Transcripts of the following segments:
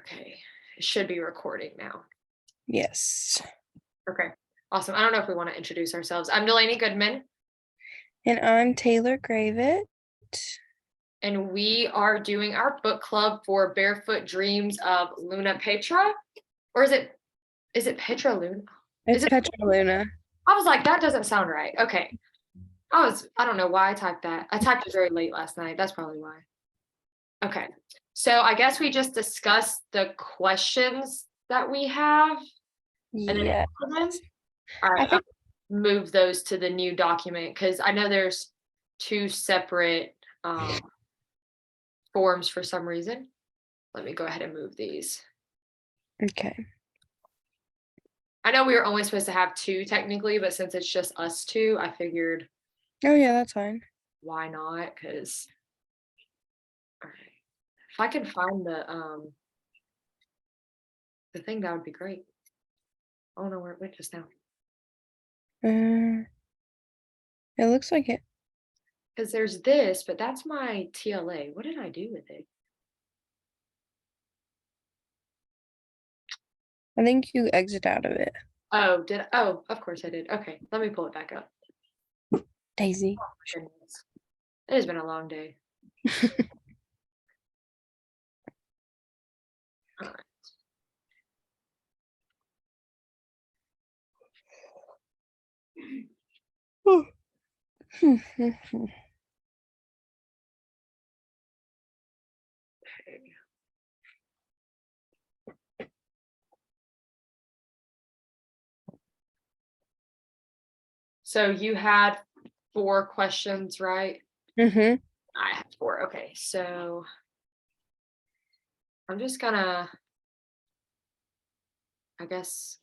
Okay, it should be recording now. Yes. Okay, awesome. I don't know if we want to introduce ourselves. I'm Delaney Goodman, And I'm Taylor Gravitt. and we are doing our book club for Barefoot Dreams of Luna Petra. Or is it Petra Luna? Is It's it? Petra Luna. I was like, that doesn't sound right. Okay. I don't know why I typed that. I typed it very late last night. That's probably why. Okay. So I guess we just discussed the questions that we have and then Yeah. answer them. All I right, I'll think move those to the new document because I know there's two separate forms for some reason. Let me go ahead and move these. okay. I know we were only supposed to have two technically, but since it's just us two, I figured Oh yeah, that's fine. why not? Because all right, if I can find the thing, that would be great. Oh no, where it went just now. It looks like it. Because there's this, but that's my TLA. What did I do with it? I think you exit out of it. Oh, oh, of course I did. Okay, let me pull it back up. Daisy. Goodness. It has been a long day. All right. So you had 4 questions, right? Mm-hmm. I had 4. Okay, so I'm just gonna, I guess,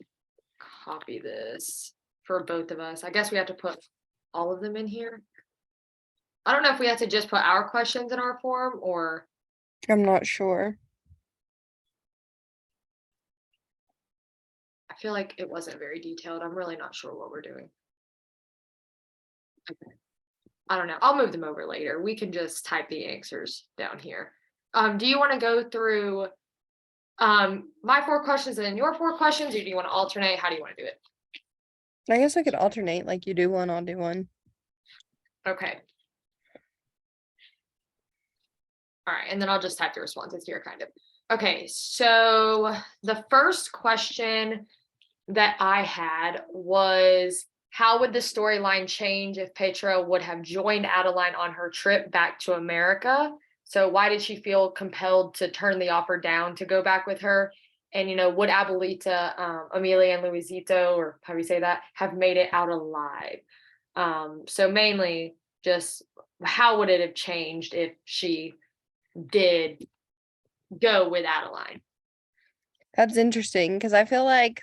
copy this for both of us. I guess we have to put all of them in here. I don't know if we have to just put our questions in our form or I'm not sure. I feel like it wasn't very detailed. I'm really not sure what we're doing. Okay. I don't know. I'll move them over later. We can just type the answers down here. Do you want to go through my 4 questions and then your 4 questions, or do you want to alternate? How do you want to do it? I guess I could alternate, like you do one, I'll do one. Okay. All right, and then I'll just type the responses here, kind of. Okay, so the first question that I had was, how would the storyline change if Petra would have joined Adeline on her trip back to America? So why did she feel compelled to turn the offer down to go back with her? And, would Abuelita, Amelia and Luisito, or how do you say that, have made it out alive? So mainly just how would it have changed if she did go with Adeline? That's interesting because I feel like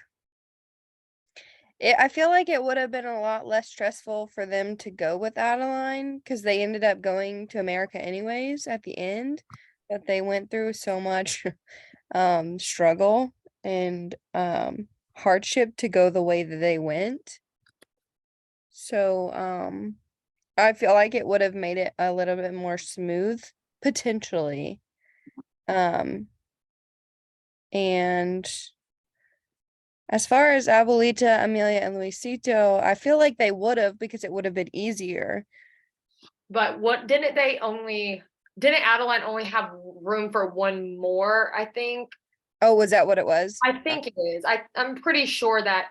it would have been a lot less stressful for them to go with Adeline because they ended up going to America anyways at the end, but they went through so much struggle and hardship to go the way that they went. So I feel like it would have made it a little bit more smooth potentially. And as far as Abuelita, Amelia, and Luisito, I feel like they would have because it would have been easier. But what didn't Adeline only have room for one more, I think? Oh, was that what it was? I think it is. I'm pretty sure that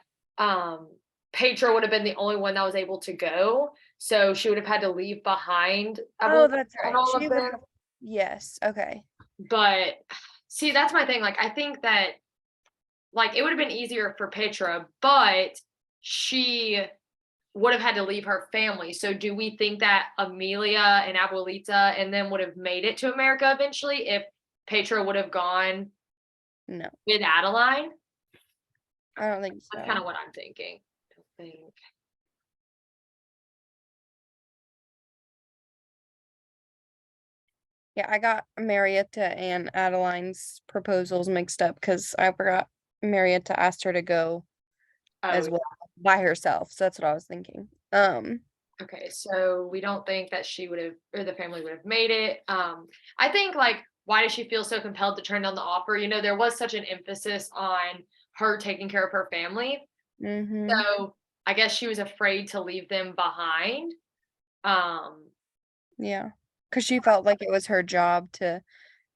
Petra would have been the only one that was able to go. So she would have had to leave behind Oh, Abuelita that's and right. all of She would them. have. Yes. Okay. But see, that's my thing. Like, I think that like it would have been easier for Petra, but she would have had to leave her family. So do we think that Amelia and Abuelita and them would have made it to America eventually if Petra would have gone No, with Adeline? I don't think That's kind so. of what I'm thinking. I think. Yeah, I got Marietta and Adeline's proposals mixed up because I forgot Marietta asked her to go Oh, as well by herself. So that's what I was thinking. okay. So we don't think that she would have, or the family would have made it. I think like why does she feel so compelled to turn down the offer? You know, there was such an emphasis on her taking care of her family. Mhm. So I guess she was afraid to leave them behind. Um, Yeah. 'Cause she felt like it was her job to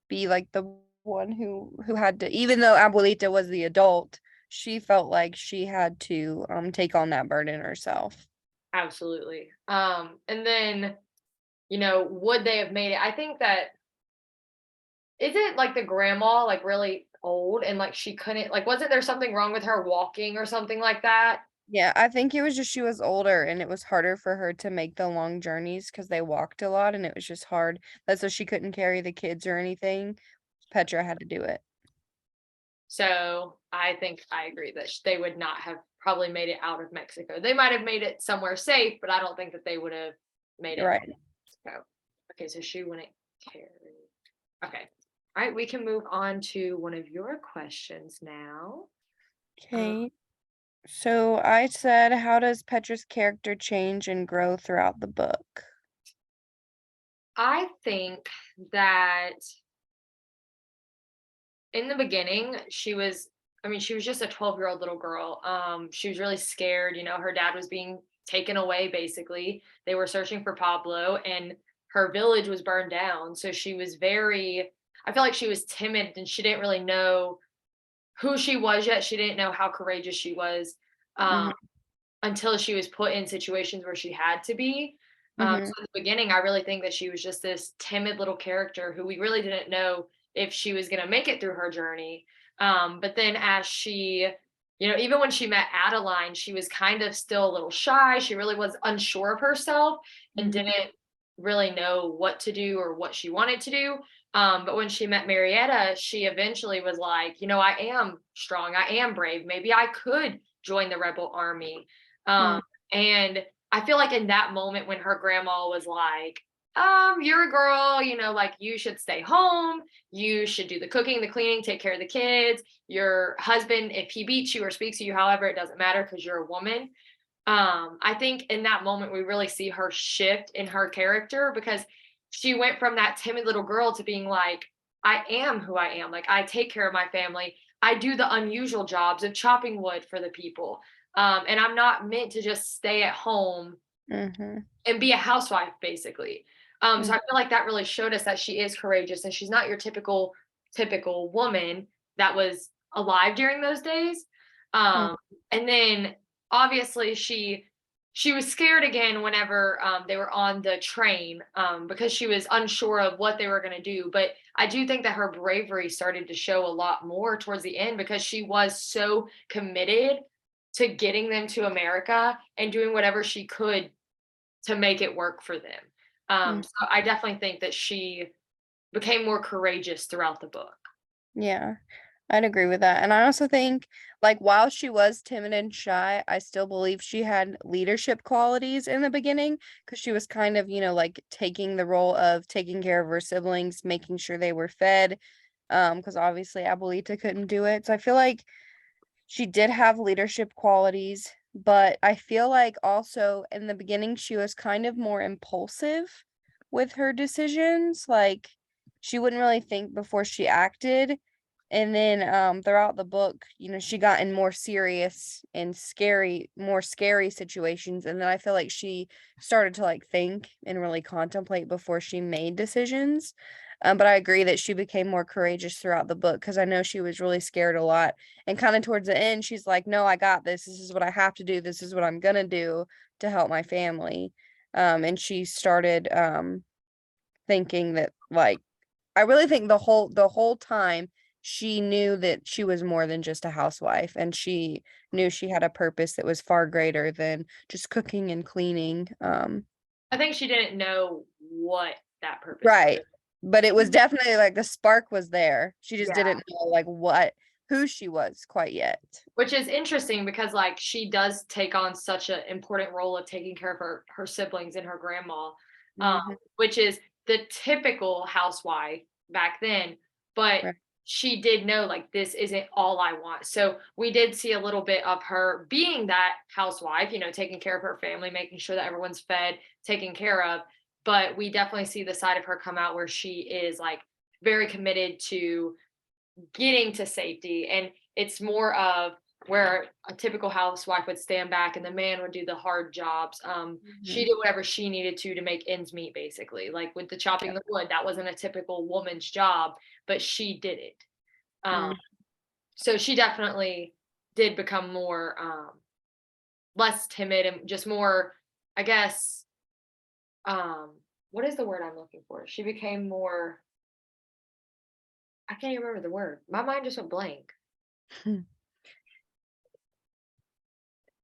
be, like, the one who had to, even though Abuelita was the adult, she felt like she had to, take on that burden herself. Absolutely. And then, you know, would they have made it? I think that isn't like the grandma like really old and like she couldn't like wasn't there something wrong with her walking or something like that? Yeah, I think it was just she was older and it was harder for her to make the long journeys because they walked a lot and it was just hard. That's so she couldn't carry the kids or anything. Petra had to do it. So I think I agree that they would not have probably made it out of Mexico. They might have made it somewhere safe, but I don't think that they would have made You're it out right. of Mexico. Okay, so she wouldn't carry. Okay. All right, we can move on to one of your questions now. Um, Okay. So I said, how does Petra's character change and grow throughout the book? I think that in the beginning, she was just a 12-year-old little girl. She was really scared. You know, her dad was being taken away, basically. They were searching for Pablo, and her village was burned down. So she was I feel like she was timid and she didn't really know who she was yet. She didn't know how courageous she was. Um, Mhm. until she was put in situations where she had to be. Mhm. So in the beginning, I really think that she was just this timid little character who we really didn't know if she was going to make it through her journey. But then as even when she met Adeline, she was kind of still a little shy. She really was unsure of herself and Mhm. didn't really know what to do or what she wanted to do. But when she met Marietta, she eventually was like, I am strong. I am brave. Maybe I could join the rebel army. Mhm. Um, and I feel like in that moment when her grandma was like, you're a girl, like you should stay home, you should do the cooking, the cleaning, take care of the kids. Your husband, if he beats you or speaks to you, however, it doesn't matter because you're a woman. I think in that moment we really see her shift in her character because she went from that timid little girl to being like, I am who I am. Like I take care of my family. I do the unusual jobs of chopping wood for the people. And I'm not meant to just stay at home Mhm. and be a housewife, basically. So I Mhm. feel like that really showed us that she is courageous and she's not your typical woman that was alive during those days. Mhm. Um, and then obviously she was scared again whenever they were on the train because she was unsure of what they were going to do. But I do think that her bravery started to show a lot more towards the end because she was so committed to getting them to America and doing whatever she could to make it work for them. Mhm. So I definitely think that she became more courageous throughout the book. Yeah. I'd agree with that. And I also think, like, while she was timid and shy, I still believe she had leadership qualities in the beginning because she was kind of, like taking the role of taking care of her siblings, making sure they were fed. Because obviously Abuelita couldn't do it. So I feel like she did have leadership qualities, but I feel like also in the beginning she was kind of more impulsive with her decisions. Like she wouldn't really think before she acted. And then throughout the book, she got in more serious and more scary situations. And then I feel like she started to like think and really contemplate before she made decisions. But I agree that she became more courageous throughout the book because I know she was really scared a lot. And kind of towards the end, she's like, no, I got this. This is what I have to do. This is what I'm gonna do to help my family. And she started thinking that like I really think the whole time she knew that she was more than just a housewife and she knew she had a purpose that was far greater than just cooking and cleaning. I think she didn't know what that purpose Right. was. But it was definitely like the spark was there. She just Yeah. didn't know like who she was quite yet. Which is interesting because like she does take on such an important role of taking care of her siblings and her grandma, um, Mhm. which is the typical housewife back then. But Right. she did know like this isn't all I want. So we did see a little bit of her being that housewife, taking care of her family, making sure that everyone's fed, taken care of. But we definitely see the side of her come out where she is like very committed to getting to safety. And it's more of where a typical housewife would stand back and the man would do the hard jobs. She did whatever she needed to make ends meet, basically. Like with the chopping the wood, that wasn't a typical woman's job, but she did it. Mm. So she definitely did become more less timid and just more, I guess, what is the word I'm looking for? She became more, I can't even remember the word. My mind just went blank.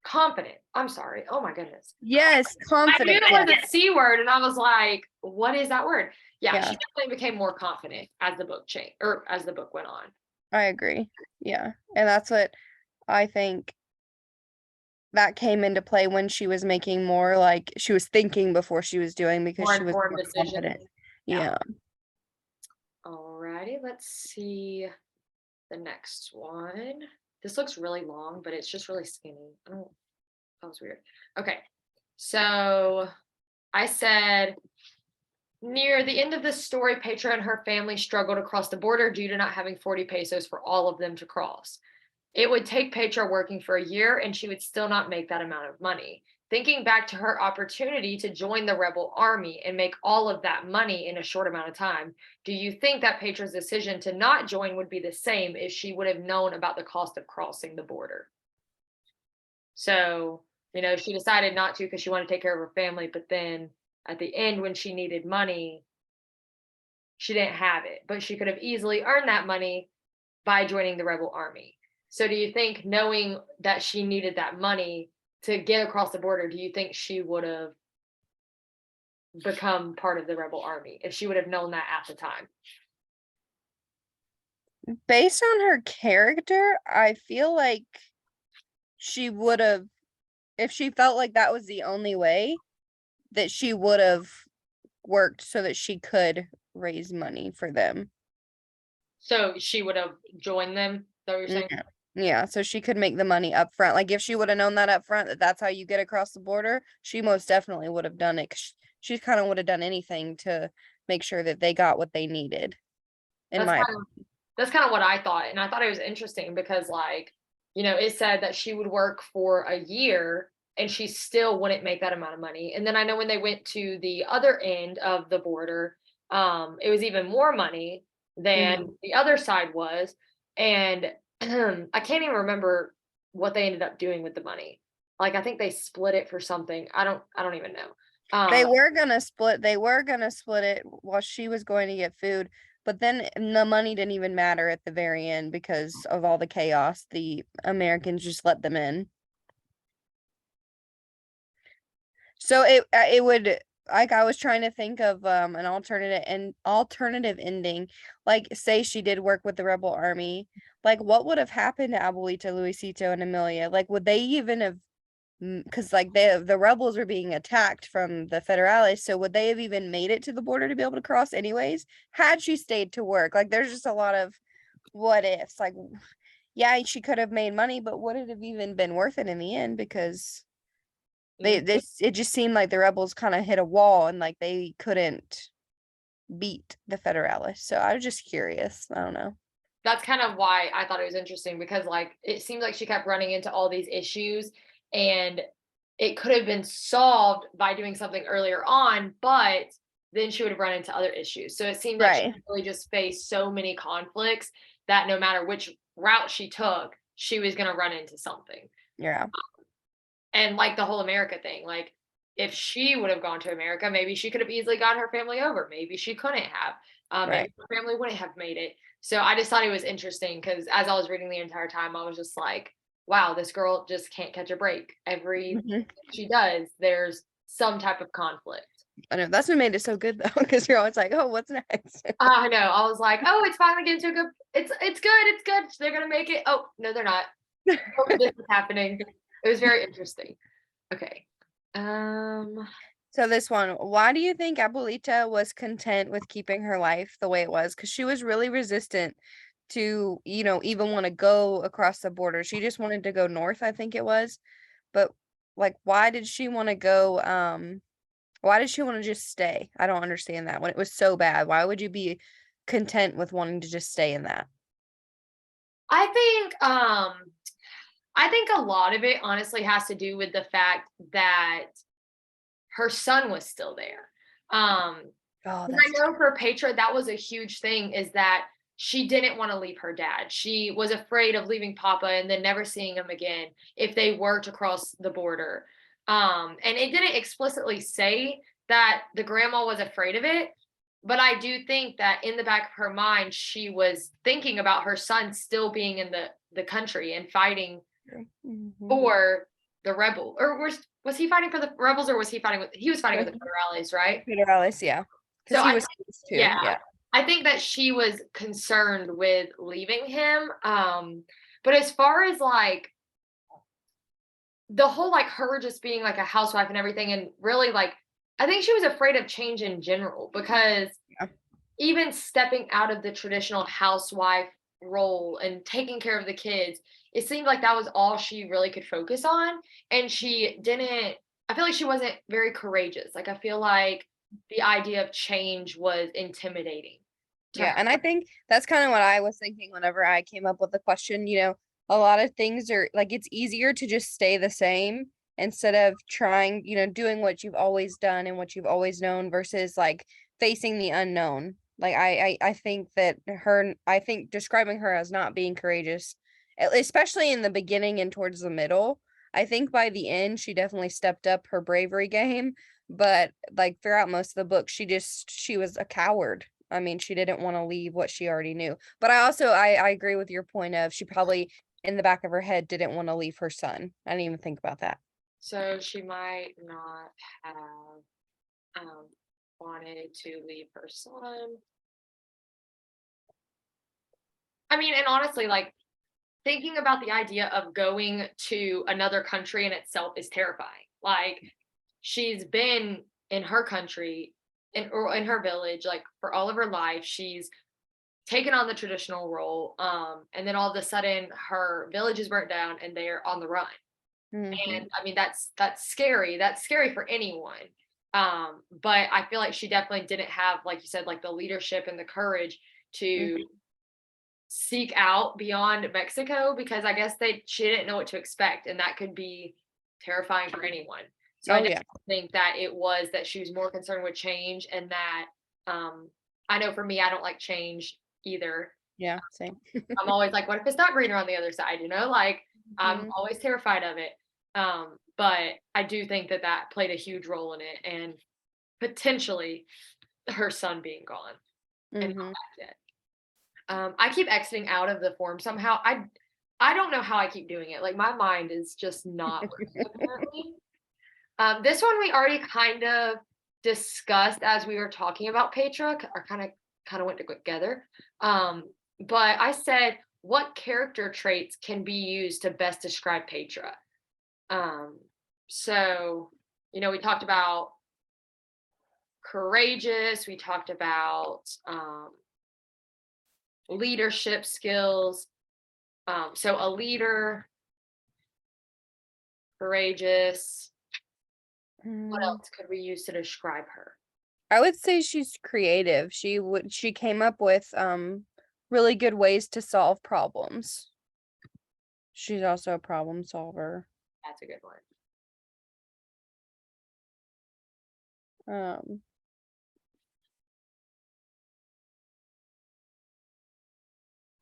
Confident. I'm sorry. Oh my goodness. Yes, I knew confident. it Yeah. was a C word and I was like, what is that word? Yeah, Yeah. she definitely became more confident as the book changed or as the book went on. I agree. Yeah. And that's what I think that came into play when she was making more, like she was thinking before she was doing, because More she was informed more decisions. confident. Yeah. Yeah. Alrighty, let's see the next one. This looks really long, but it's just really skinny. I don't, that was weird. Okay, so I said, near the end of the story, Petra and her family struggled across the border due to not having 40 pesos for all of them to cross. It would take Petra working for a year and she would still not make that amount of money. Thinking back to her opportunity to join the rebel army and make all of that money in a short amount of time, do you think that Petra's decision to not join would be the same if she would have known about the cost of crossing the border? So, she decided not to because she wanted to take care of her family, but then at the end, when she needed money, she didn't have it, but she could have easily earned that money by joining the rebel army. So do you think, knowing that she needed that money to get across the border, do you think she would have become part of the rebel army if she would have known that at the time? Based on her character, I feel like she would have, if she felt like that was the only way, that she would have worked so that she could raise money for them. So she would have joined them, is that what you're saying? Yeah. Yeah, so she could make the money up front. Like if she would have known that up front, that that's how you get across the border, she most definitely would have done it. 'Cause she kind of would have done anything to make sure that they got what they needed. In That's my kind of that's kind of what I thought. And I thought it was interesting because, like, it said that she would work for a year and she still wouldn't make that amount of money. And then I know when they went to the other end of the border, it was even more money than the other side was. And I can't even remember what they ended up doing with the money. Like, I think they split it for something. I don't even know. They were gonna split it while she was going to get food, but then the money didn't even matter at the very end because of all the chaos. The Americans just let them in. So it would, like, I was trying to think of an alternative ending. Like, say she did work with the rebel army, like what would have happened to Abuelita, Luisito, and Amelia? Like, would they even have, because like the rebels were being attacked from the Federales, so would they have even made it to the border to be able to cross anyways had she stayed to work? Like, there's just a lot of what ifs. Like, yeah, she could have made money, but would it have even been worth it in the end? Because it just seemed like the rebels kind of hit a wall and like they couldn't beat the Federales. So I was just curious. I don't know. That's kind of why I thought it was interesting, because, like, it seems like she kept running into all these issues and it could have been solved by doing something earlier on, but then she would have run into other issues. So it seemed like she Right. really just faced so many conflicts that no matter which route she took, she was going to run into something. Yeah. And like the whole America thing, like, if she would have gone to America, maybe she could have easily got her family over. Maybe she couldn't have. Maybe Right. her family wouldn't have made it. So I just thought it was interesting because as I was reading the entire time, I was just like, wow, this girl just can't catch a break. Every Mhm. she does, there's some type of conflict. I know that's what made it so good though, because you're always like, oh, what's next? I know. I was like, oh, it's finally getting to a good. It's good. It's good. They're gonna make it. Oh no, they're not. Oh, this is happening. It was very interesting. Okay. So this one, why do you think Abuelita was content with keeping her life the way it was? Because she was really resistant to, even want to go across the border. She just wanted to go north, I think it was. But like, why did she want to go? Why did she want to just stay? I don't understand that when it was so bad. Why would you be content with wanting to just stay in that? I think a lot of it honestly has to do with the fact that her son was still there. Oh, 'Cause I that's know for Petra, that was a huge thing, is that she didn't want to leave her dad. She was afraid of leaving Papa and then never seeing him again if they were to cross the border. And it didn't explicitly say that the grandma was afraid of it, but I do think that in the back of her mind, she was thinking about her son still being in the country and fighting true. Mhm. for the rebel. Or was he fighting for the rebels, or was he was fighting with the federales, right? Federales, yeah, So because he was supposed to, yeah, yeah. I think that she was concerned with leaving him. But as far as like the whole like her just being like a housewife and everything, and really like I think she was afraid of change in general because Yeah. even stepping out of the traditional housewife role and taking care of the kids, it seemed like that was all she really could focus on. And she didn't, I feel like she wasn't very courageous. Like, I feel like the idea of change was intimidating to Yeah, her. and I think that's kind of what I was thinking whenever I came up with the question. A lot of things are like it's easier to just stay the same instead of trying, doing what you've always done and what you've always known versus like facing the unknown. Like I think that I think describing her as not being courageous, especially in the beginning and towards the middle. I think by the end she definitely stepped up her bravery game, but like throughout most of the book she was a coward. I mean, she didn't want to leave what she already knew. But I agree with your point of she probably in the back of her head didn't want to leave her son. I didn't even think about that. So she might not have um, wanted to leave her son. I mean, and honestly, like thinking about the idea of going to another country in itself is terrifying. Like she's been in her country or in her village like for all of her life. She's taken on the traditional role, and then all of a sudden her village is burnt down and they're on the run. Hmm. And I mean that's scary. That's scary for anyone. But I feel like she definitely didn't have, like you said, like the leadership and the courage to Hmm. seek out beyond Mexico, because I guess she didn't know what to expect, and that could be terrifying for anyone. So I Oh definitely yeah. think that it was that she was more concerned with change, and that I know for me, I don't like change either. Yeah, same. I'm always like, what if it's not greener on the other side? Like I'm Mhm. always terrified of it. But I do think that that played a huge role in it, and potentially her son being gone and not Mhm. back yet. I keep exiting out of the form somehow. I don't know how I keep doing it. Like my mind is just not working apparently. This one we already kind of discussed as we were talking about Petra, or kind of went together. But I said, what character traits can be used to best describe Petra? Um, so we talked about courageous. We talked about leadership skills. So a leader, courageous. What Mm, else could we use to describe her? I would say she's creative. She came up with really good ways to solve problems. She's also a problem solver. That's a good one. Um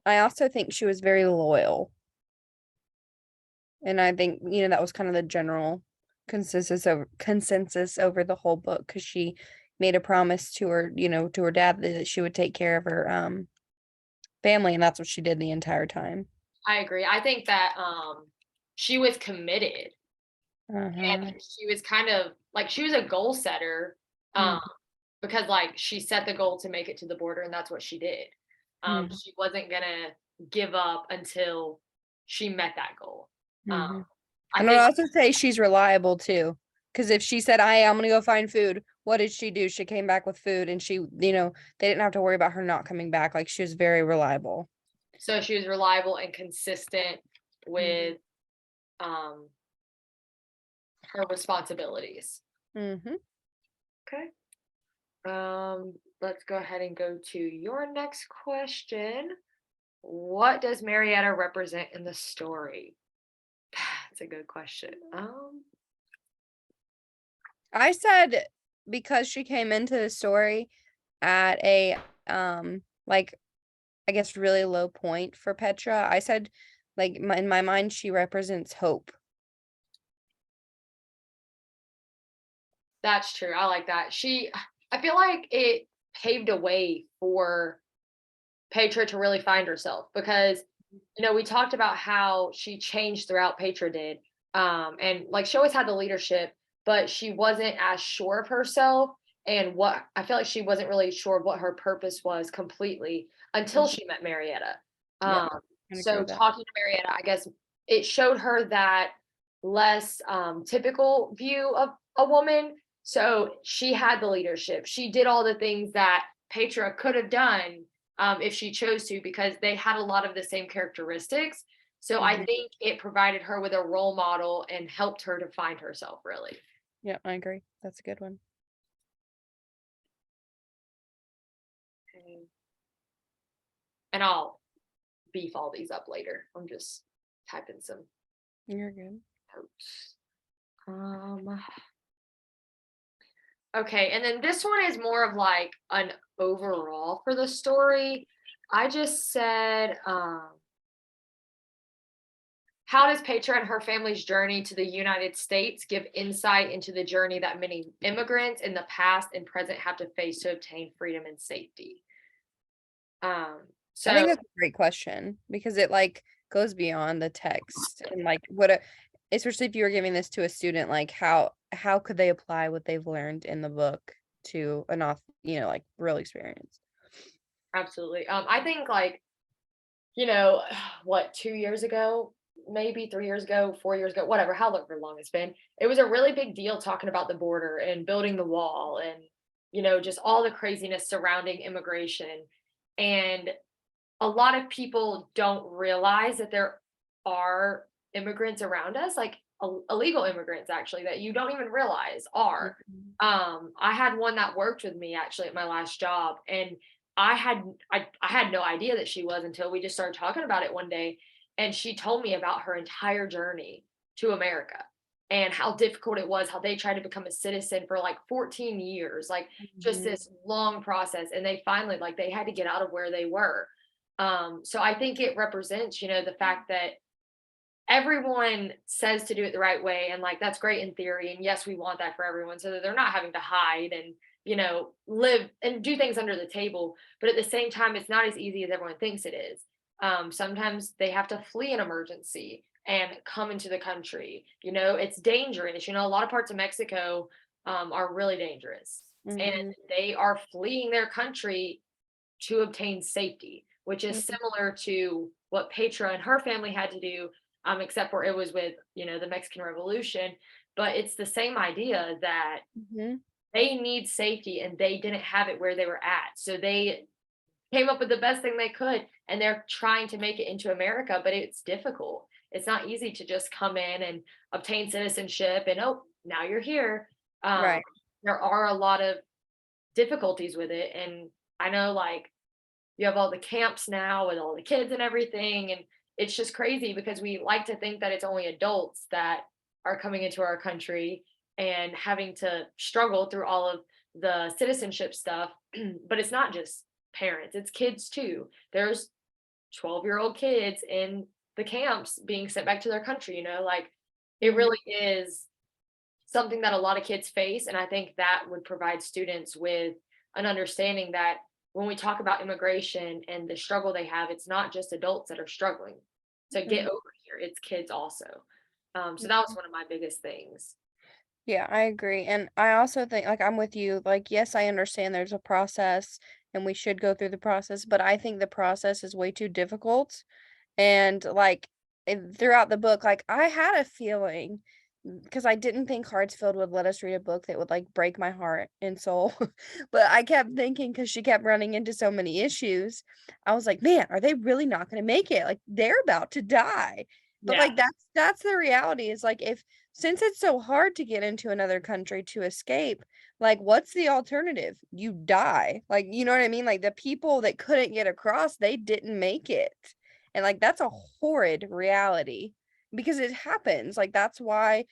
I also think she was very loyal. And I think, that was kind of the general consensus over the whole book because she made a promise to her dad that she would take care of her family, and that's what she did the entire time. I agree. I think that she was committed, Uh-huh. and she was kind of like she was a goal setter, um, because like she set the goal to make it to the border, and that's what she did. Mm-hmm. She wasn't gonna give up until she met that goal. Um, Mm-hmm. I And I'd think also say she's reliable too. Because if she said, I'm gonna go find food, what did she do? She came back with food and they didn't have to worry about her not coming back. Like she was very reliable. so. She was reliable and consistent Mm-hmm. with um, her responsibilities. Mm-hmm. Okay. Um, let's go ahead and go to your next question. What does Marietta represent in the story? That's a good question. I said because she came into the story at a like I guess really low point for Petra. I said like in my mind she represents hope. That's true. I like that. I feel like it paved a way for Petra to really find herself because, we talked about how she changed throughout Petra did. And like she always had the leadership, but she wasn't as sure of herself and what I feel like she wasn't really sure of what her purpose was completely until Mhm. she met Marietta. Yep, Um, I agree so with that. talking to Marietta, I guess it showed her that less typical view of a woman. So she had the leadership. She did all the things that Petra could have done if she chose to, because they had a lot of the same characteristics. So I Mhm. think it provided her with a role model and helped her to find herself really. Yeah, I agree. That's a good one. Okay. And I'll beef all these up later. I'm just typing some You're good. notes. Okay, and then this one is more of like an overall for the story. I just said, how does Petra and her family's journey to the United States give insight into the journey that many immigrants in the past and present have to face to obtain freedom and safety? I So think that's a great question because it like goes beyond the text and like what a, especially if you were giving this to a student, like how could they apply what they've learned in the book to an off, like real experience. absolutely. I think like, what, 2 years ago, maybe 3 years ago, 4 years ago, whatever, however long it's been, it was a really big deal talking about the border and building the wall and, just all the craziness surrounding immigration. And a lot of people don't realize that there are immigrants around us, like illegal immigrants actually, that you don't even realize are. Mhm. I had one that worked with me actually at my last job, and I had no idea that she was until we just started talking about it one day, and she told me about her entire journey to America and how difficult it was, how they tried to become a citizen for like 14 years, like just Mhm. this long process, and they finally like they had to get out of where they were. So I think it represents, the fact that everyone says to do it the right way. And like, that's great in theory. And yes, we want that for everyone so that they're not having to hide and, live and do things under the table. But at the same time, it's not as easy as everyone thinks it is. Sometimes they have to flee an emergency and come into the country. It's dangerous. A lot of parts of Mexico are really dangerous and Mhm. they are fleeing their country to obtain safety, which is Mhm. similar to what Petra and her family had to do, except for it was with, the Mexican Revolution. But it's the same idea that Mhm. they need safety and they didn't have it where they were at. So they came up with the best thing they could and they're trying to make it into America, but it's difficult. It's not easy to just come in and obtain citizenship and, oh, now you're here. Um, Right. there are a lot of difficulties with it. And I know like you have all the camps now with all the kids and everything, and it's just crazy because we like to think that it's only adults that are coming into our country and having to struggle through all of the citizenship stuff. But it's not just parents, it's kids too. There's 12-year-old kids in the camps being sent back to their country, like it Mhm. really is something that a lot of kids face. And I think that would provide students with an understanding that when we talk about immigration and the struggle they have, it's not just adults that are struggling to get Mhm. over here, it's kids also. So that was Mhm. one of my biggest things. Yeah, I agree. And I also think like I'm with you. Like, yes, I understand there's a process and we should go through the process, but I think the process is way too difficult. And like throughout the book, like I had a feeling because I didn't think Hartsfield would let us read a book that would like break my heart and soul. But I kept thinking because she kept running into so many issues, I was like, man, are they really not going to make it? Like they're about to die. But Yeah. like that's the reality is like if since it's so hard to get into another country to escape, like what's the alternative? You die. Like you know what I mean? Like the people that couldn't get across, they didn't make it. And like that's a horrid reality because it happens. Like that's why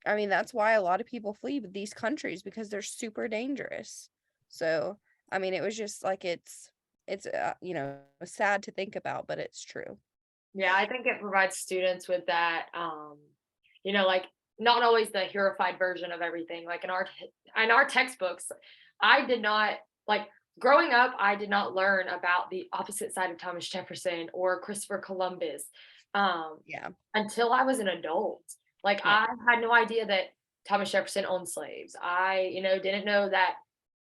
that's why a lot of people flee these countries because they're super dangerous. So, I mean, it was just like it's sad to think about, but it's true. Yeah, I think it provides students with that, like not always the herified version of everything. Like in our textbooks, I did not like growing up. I did not learn about the opposite side of Thomas Jefferson or Christopher Columbus um, Yeah. until I was an adult. Like Yeah. I had no idea that Thomas Jefferson owned slaves. I, didn't know that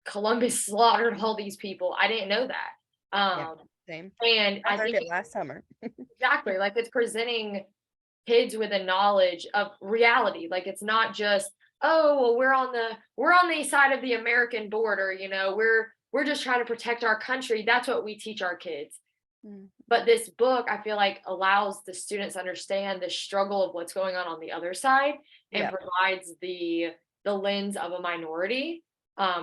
Columbus slaughtered all these people. I didn't know that. Yeah. Um, Same. and I I learned think it last summer. exactly, like, it's presenting kids with a knowledge of reality, like, it's not just, "Oh, well, we're on the side of the American border, we're just trying to protect our country," that's what we teach our kids. Mm. But this book, I feel like, allows the students to understand the struggle of what's going on the other side and Yeah. provides the lens of a minority,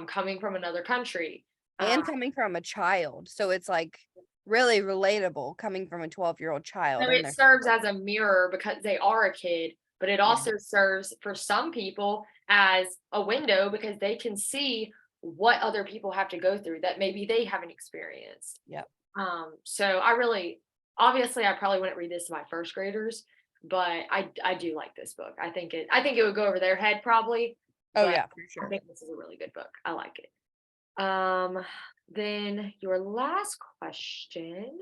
coming from another country. And Um coming from a child. So it's like really relatable coming from a 12-year-old child So and it their serves as a mirror because they are a kid, but it yeah. also serves for some people as a window because they can see what other people have to go through that maybe they haven't experienced. Yep. So I really, obviously, I probably wouldn't read this to my first graders, but I do like this book. I think it would go over their head probably, Oh but yeah, for I sure. think this is a really good book. I like it. Then your last question.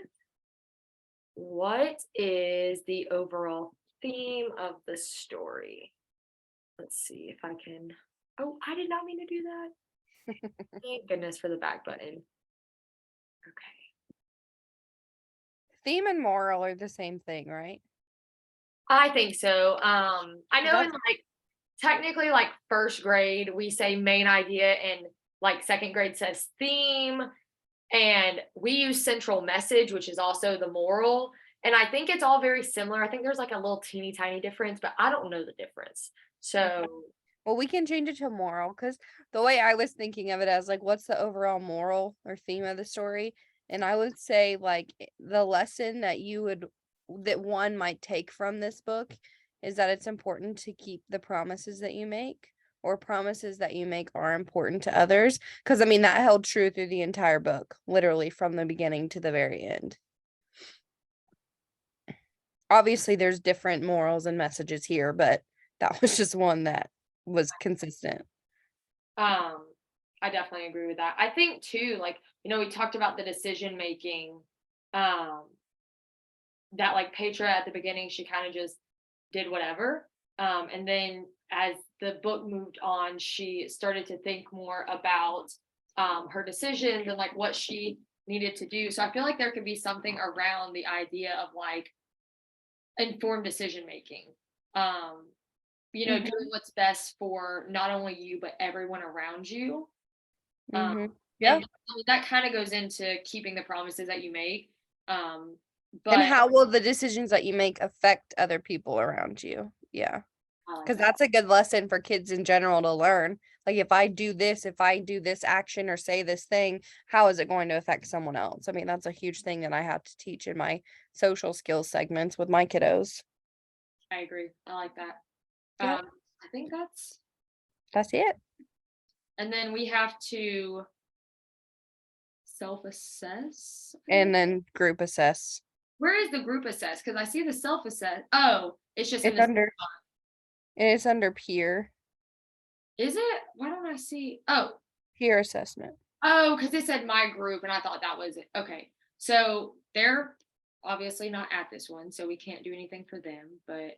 What is the overall theme of the story? Let's see if I can. Oh, I did not mean to do that. Thank goodness for the back button. Okay. Theme and moral are the same thing, right? I think so. I know in That's like technically like first grade we say main idea and like second grade says theme and we use central message which is also the moral and I think it's all very similar. I think there's like a little teeny tiny difference, but I don't know the difference. okay. So Well, we can change it to moral because the way I was thinking of it as like, what's the overall moral or theme of the story? And I would say like the lesson that one might take from this book is that it's important to keep the promises that you make or promises that you make are important to others. Because I mean, that held true through the entire book, literally from the beginning to the very end. Obviously, there's different morals and messages here, but that was just one that was consistent. Um, I definitely agree with that. I think too, like, we talked about the decision making, um, that like Petra at the beginning, she kind of just did whatever. And then as the book moved on, she started to think more about her decisions and like what she needed to do. So I feel like there could be something around the idea of like informed decision making. Um, Mhm, doing what's best for not only you but everyone around you. Um, mhm. and Yeah, I mean, that kind of goes into keeping the promises that you make. Um, and but how will the decisions that you make affect other people around you? Yeah, I like because that. that's a good lesson for kids in general to learn. Like, if I do this action or say this thing, how is it going to affect someone else? I mean, that's a huge thing that I have to teach in my social skills segments with my kiddos. I agree. I like that. Yep, I think that's, that's it. and then we have to self-assess. And then group assess. Where is the group assess? Because I see the self-assess. Oh, it's just in It's this. under it's under Is it? Why don't I see? peer assessment. Because it said my group, and I thought that was it. Okay, so they're obviously not at this one, so we can't do anything for them. But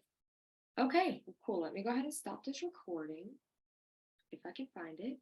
okay, cool. Let me go ahead and stop this recording if I can find it.